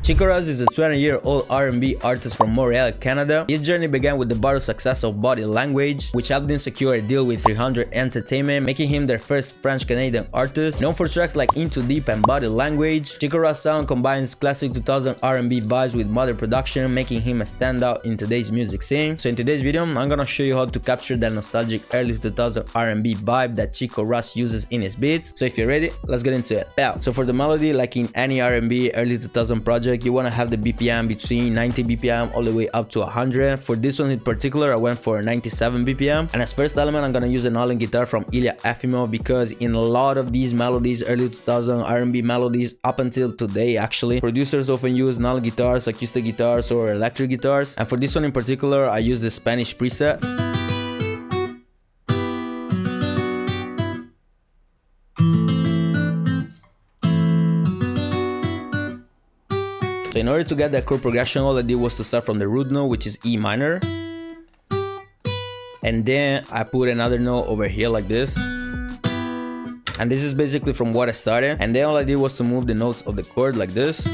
Chikoruss is a 20-year-old R&B artist from Montreal, Canada. His journey began with the viral success of Body Language, which helped him secure a deal with 300 Entertainment, making him their first French-Canadian artist. Known for tracks like Into Deep and Body Language, Chikoruss' sound combines classic 2000 R&B vibes with modern production, making him a standout in today's music scene. So in today's video, I'm gonna show you how to capture that nostalgic early 2000 R&B vibe that Chikoruss uses in his beats. So if you're ready, let's get into it. Yeah, so for the melody, like in any R&B early 2000 project, you want to have the BPM between 90 BPM all the way up to 100. For this one in particular, I went for 97 BPM. And as first element, I'm gonna use an all-in guitar from Ilya Efimov, because in a lot of these melodies, early 2000 R&B melodies up until today, actually, producers often use null guitars, acoustic guitars, or electric guitars. And for this one in particular, I use the Spanish preset. So in order to get that chord progression, all I did was to start from the root note, which is E minor. And then I put another note over here like this. And this is basically from what I started. And then all I did was to move the notes of the chord like this.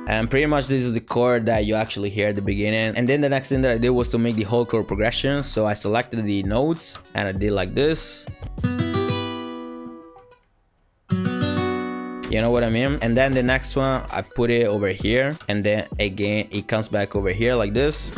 And pretty much this is the chord that you actually hear at the beginning. And then the next thing that I did was to make the whole chord progression. So I selected the notes and I did like this. You know what I mean? And then the next one, I put it over here, and then again it comes back over here like this.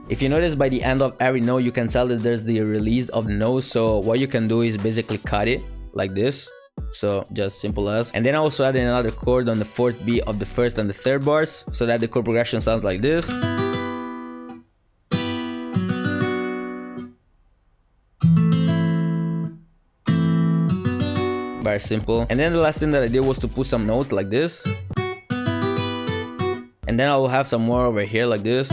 If you notice, by the end of every note, you can tell that there's the release of the note. So what you can do is basically cut it like this. So just simple as. And then I also added another chord on the fourth beat of the first and the third bars, so that the chord progression sounds like this. Very simple. And then the last thing that I did was to put some notes like this. And then I will have some more over here like this.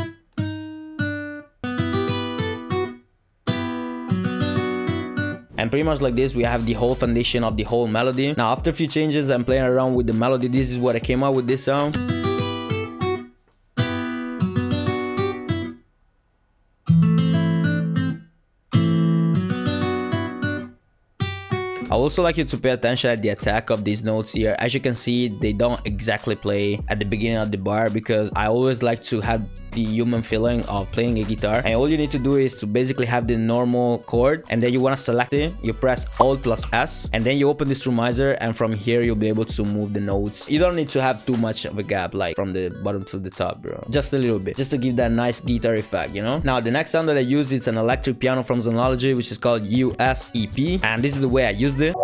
And pretty much like this, we have the whole foundation of the whole melody. Now after a few changes and playing around with the melody, this is what I came up with this sound. I also like you to pay attention at the attack of these notes here. As you can see, they don't exactly play at the beginning of the bar, because I always like to have the human feeling of playing a guitar. And all you need to do is to basically have the normal chord, and then you want to select it, you press Alt plus S, and then you open the Strumizer, and from here you'll be able to move the notes. You don't need to have too much of a gap, like from the bottom to the top, bro. Just a little bit, just to give that nice guitar effect, you know. Now the next sound that I use, it's an electric piano from Zonology, which is called USEP, and this is the way I used it.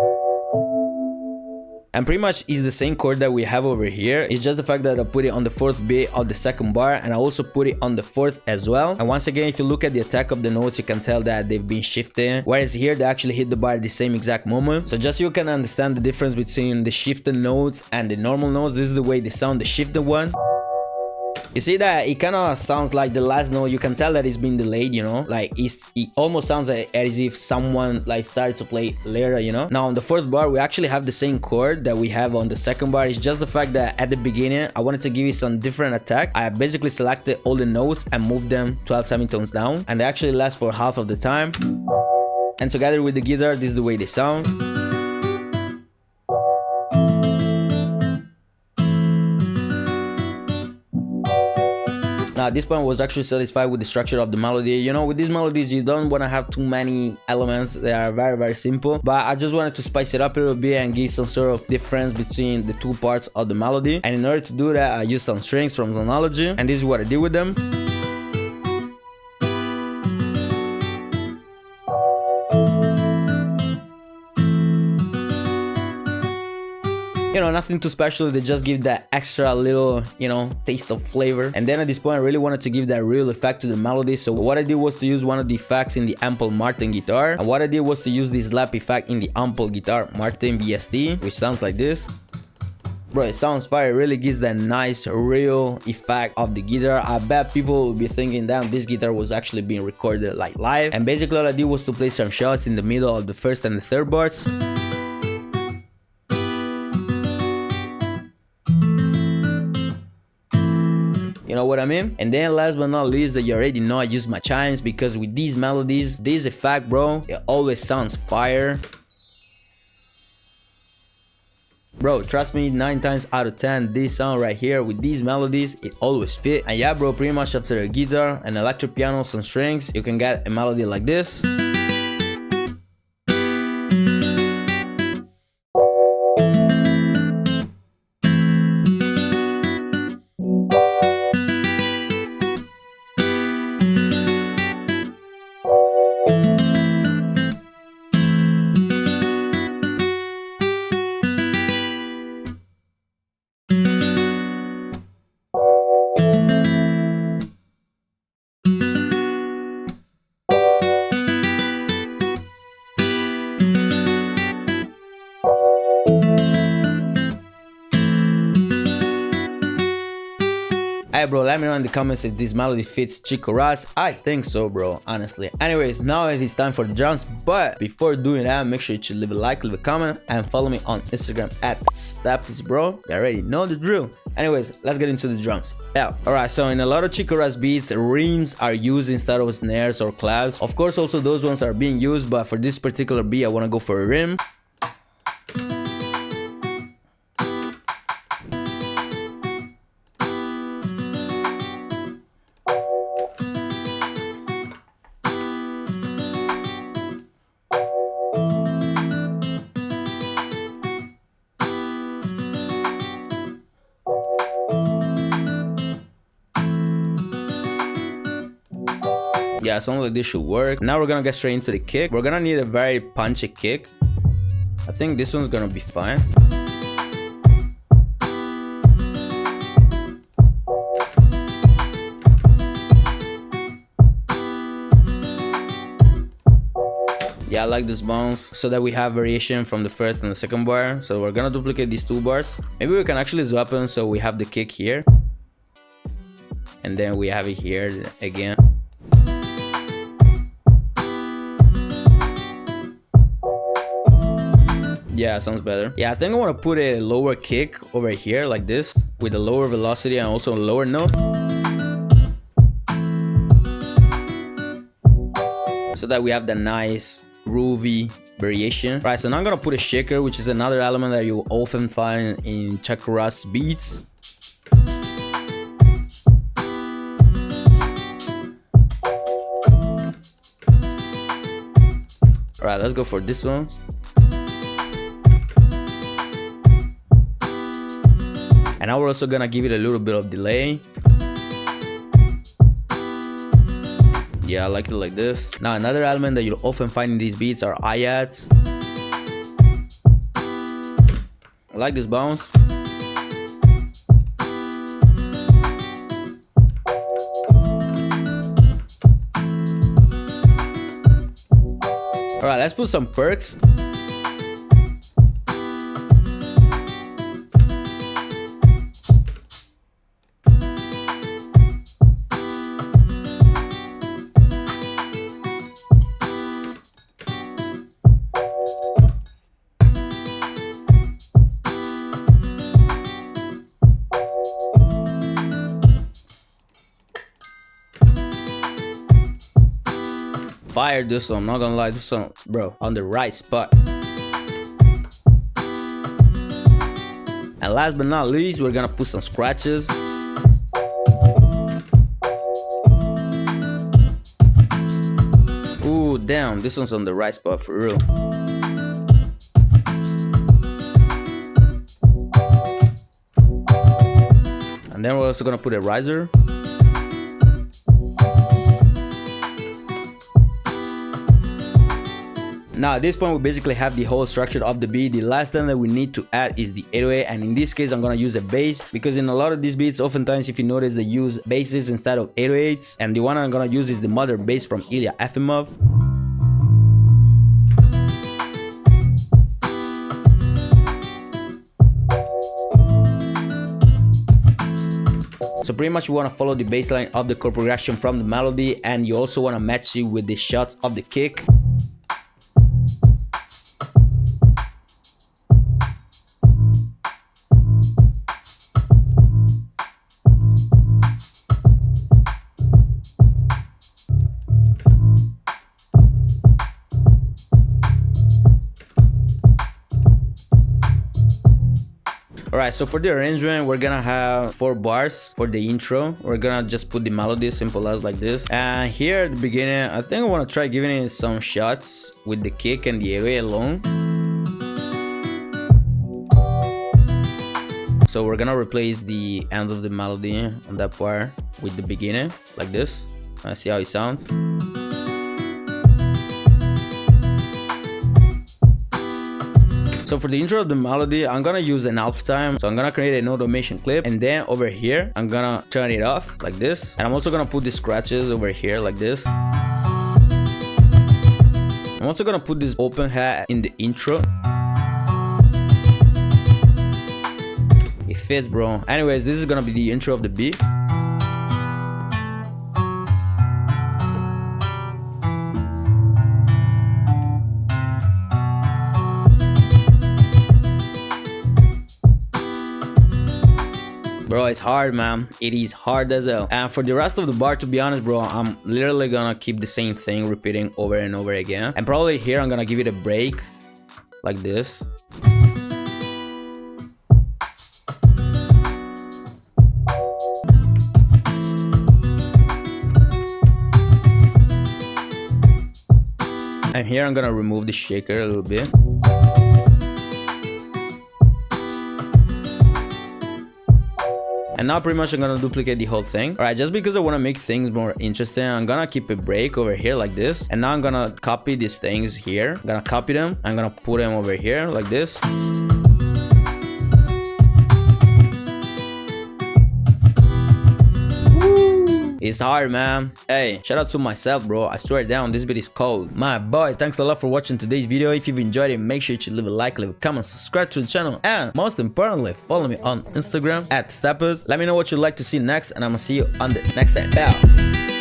And pretty much is the same chord that we have over here. It's just the fact that I put it on the fourth beat of the second bar, and I also put it on the fourth as well. And once again, if you look at the attack of the notes, you can tell that they've been shifting, whereas here they actually hit the bar at the same exact moment. So just so you can understand the difference between the shifted notes and the normal notes, this is the way they sound, the shifted one. You see that it kind of sounds like the last note. You can tell that it's been delayed, you know, like it almost sounds like as if someone like started to play later, you know. Now on the fourth bar, we actually have the same chord that we have on the second bar. It's just the fact that at the beginning, I wanted to give it some different attack. I basically selected all the notes and moved them 12 semitones down, and they actually last for half of the time. And together with the guitar, this is the way they sound. Now at this point I was actually satisfied with the structure of the melody. You know, with these melodies you don't want to have too many elements. They are very simple, but I just wanted to spice it up a little bit and give some sort of difference between the two parts of the melody. And in order to do that, I used some strings from Zonology, and this is what I did with them. You know, nothing too special, they just give that extra little, you know, taste of flavor. And then at this point I really wanted to give that real effect to the melody, so what I did was to use one of the effects in the Ample Martin guitar, and what I did was to use this slap effect in the Ample guitar Martin VST, which sounds like this. Bro, it sounds fire. It really gives that nice real effect of the guitar. I bet people will be thinking, damn, this guitar was actually being recorded like live. And basically all I did was to play some shots in the middle of the first and the third bars. You know what I mean? And then last but not least, that you already know, I use my chimes, because with these melodies, this effect, bro, it always sounds fire. Bro, trust me, 9 times out of 10, this sound right here with these melodies, it always fit. And yeah, bro, pretty much after a guitar, an electric piano, some strings, you can get a melody like this. Hey bro, let me know in the comments if this melody fits Chikoruss. I think so, bro, honestly. Anyways, now it is time for the drums, but before doing that, make sure you leave a like, leave a comment, and follow me on Instagram at Stepuz, bro. You already know the drill. Anyways, let's get into the drums. Yeah, alright, so in a lot of Chikoruss beats, rims are used instead of snares or claps. Of course, also those ones are being used, but for this particular beat, I want to go for a rim. Yeah, something like this should work. Now we're gonna get straight into the kick. We're gonna need a very punchy kick. I think this one's gonna be fine. Yeah, I like this bounce so that we have variation from the first and the second bar. So we're gonna duplicate these 2 bars. Maybe we can actually swap them so we have the kick here. And then we have it here again. Yeah, sounds better. Yeah, I think I want to put a lower kick over here like this with a lower velocity and also a lower note, so that we have the nice groovy variation. Right, so now I'm gonna put a shaker, which is another element that you often find in Chikoruss beats. Alright, let's go for this one. And now we're also gonna give it a little bit of delay. Yeah, I like it like this. Now another element that you'll often find in these beats are hi-hats. I like this bounce. Alright, let's put some perks. Fire this one, I'm not gonna lie, this one, bro, on the right spot. And last but not least, we're gonna put some scratches. Ooh, damn, this one's on the right spot for real. And then we're also gonna put a riser. Now at this point we basically have the whole structure of the beat. The last thing that we need to add is the 808, and in this case I'm gonna use a bass, because in a lot of these beats oftentimes, if you notice, they use basses instead of 808s, and the one I'm gonna use is the mother bass from Ilya Efimov. So pretty much you want to follow the bassline of the chord progression from the melody, and you also want to match it with the shots of the kick. Alright, so for the arrangement, we're gonna have 4 bars for the intro. We're gonna just put the melody simple as like this. And here at the beginning, I think I wanna try giving it some shots with the kick and the away alone. So we're gonna replace the end of the melody on that part with the beginning, like this. Let's see how it sounds. So for the intro of the melody, I'm gonna use an half time. So I'm gonna create an automation clip, and then over here, I'm gonna turn it off like this. And I'm also gonna put the scratches over here like this. I'm also gonna put this open hat in the intro. It fits, bro. Anyways, this is gonna be the intro of the beat. Bro, it's hard, man. It is hard as hell. And for the rest of the bar, to be honest, bro, I'm literally gonna keep the same thing repeating over and over again. And probably here I'm gonna give it a break like this. And here I'm gonna remove the shaker a little bit. And now pretty much I'm gonna duplicate the whole thing. Alright, just because I want to make things more interesting, I'm gonna keep a break over here like this. And now I'm gonna copy these things here. I'm gonna copy them. I'm gonna put them over here like this. It's hard, man. Hey, shout out to myself, bro. I swear down, this video is cold. My boy, thanks a lot for watching today's video. If you've enjoyed it, make sure you leave a like, leave a comment, subscribe to the channel, and most importantly, follow me on Instagram at Stepuz. Let me know what you'd like to see next, and I'm gonna see you on the next episode.